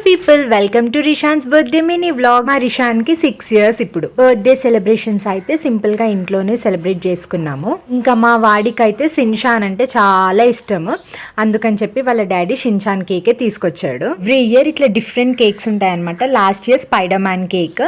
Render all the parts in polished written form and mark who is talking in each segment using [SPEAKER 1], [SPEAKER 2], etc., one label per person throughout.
[SPEAKER 1] People welcome to Rishan's birthday mini vlog. మా రిషాన్కి 6 years ఇప్పుడు. బర్త్డే సెలబ్రేషన్స్ అయితే సింపుల్ గా ఇంట్లోనే సెలబ్రేట్ చేసుకున్నాము. ఇంకా మా వాడికి అయితే షిన్చాన్ అంటే చాలా ఇష్టము, అందుకని చెప్పి వాళ్ళ డాడీ షిన్చాన్ కేకే తీసుకొచ్చాడు. ఎవ్రీ ఇయర్ ఇట్లా డిఫరెంట్ కేక్స్ ఉంటాయన్నమాట. Last year spider man cake,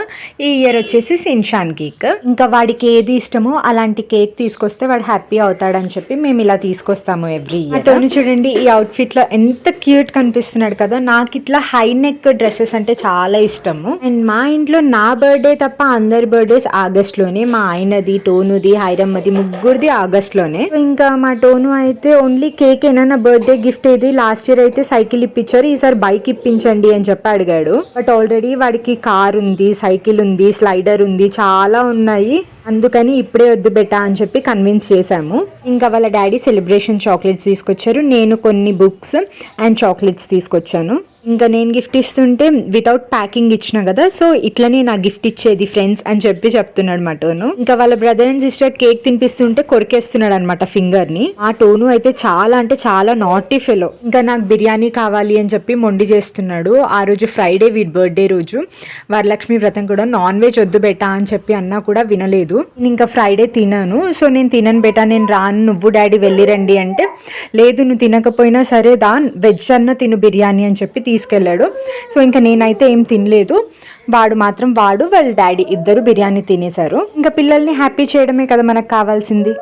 [SPEAKER 1] ఈ ఇయర్ వచ్చేసి షిన్చాన్ కేక్. ఇంకా వాడికి ఏది ఇష్టమో అలాంటి కేక్ తీసుకొస్తే వాడు హ్యాపీ అవుతాడని చెప్పి మేము ఇలా తీసుకొస్తాము ఎవ్రీ ఇయర్. చూడండి ఈ అవుట్ఫిట్ లో ఎంత క్యూట్ కనిపిస్తున్నాడు కదా. నాకు ఇట్లా హై నెక్ డ్రెస్సెస్ అంటే చాలా ఇష్టము. అండ్ మా ఇంట్లో నా బర్త్డే తప్ప అందరి బర్త్డేస్ ఆగస్ట్ లోనే. మా ఆయనది, టోనుది, హైరమ్మది, ముగ్గురిది ఆగస్ట్ లోనే. ఇంకా మా టోను అయితే ఓన్లీ కేక్ ఏనా, నా బర్త్డే గిఫ్ట్ ఏది, లాస్ట్ ఇయర్ అయితే సైకిల్ ఇప్పించారు, ఈసారి బైక్ ఇప్పించండి అని చెప్పి అడిగాడు. బట్ ఆల్రెడీ వాడికి కార్ ఉంది, సైకిల్ ఉంది, స్లైడర్ ఉంది, చాలా ఉన్నాయి. అందుకని ఇప్పుడే వద్దు బెటా అని చెప్పి కన్విన్స్ చేశాము. ఇంకా వాళ్ళ డాడీ సెలబ్రేషన్ చాక్లెట్స్ తీసుకొచ్చారు, నేను కొన్ని బుక్స్ అండ్ చాక్లెట్స్ తీసుకొచ్చాను. ఇంకా నేను గిఫ్ట్ ఇస్తుంటే వితౌట్ ప్యాకింగ్ ఇచ్చిన కదా, సో ఇట్లనే నా గిఫ్ట్ ఇచ్చేది ఫ్రెండ్స్ అని చెప్పి చెప్తున్నాడు మా టోను. ఇంకా వాళ్ళ బ్రదర్ అండ్ సిస్టర్ కేక్ తినిపిస్తుంటే కొరికేస్తున్నాడు అనమాట ఫింగర్ ని. ఆ టోను అయితే చాలా అంటే చాలా నాటీ ఫెలో. ఇంకా నాకు బిర్యానీ కావాలి అని చెప్పి మొండి చేస్తున్నాడు. ఆ రోజు ఫ్రైడే వీడి బర్త్డే రోజు, వరలక్ష్మి వ్రతం కూడా. నాన్ వెజ్ వద్దు బెటా అని చెప్పి అన్నా కూడా వినలేదు. ఇంకా ఫ్రైడే తినాను, సో నేను తినను బేటా, నేను రాను, నువ్వు డాడీ వెళ్ళిరండి అంటే, లేదు నువ్వు తినకపోయినా సరే దా, వెజ్ అన్న తిను బిర్యానీ అని చెప్పి తీసుకెళ్ళాడు. సో ఇంకా నేనైతే ఏం తినలేదు. వాడు వాళ్ళ డాడీ ఇద్దరు బిర్యానీ తినేశారు. ఇంకా పిల్లల్ని హ్యాపీ చేయడమే కదా మనకు కావాల్సింది.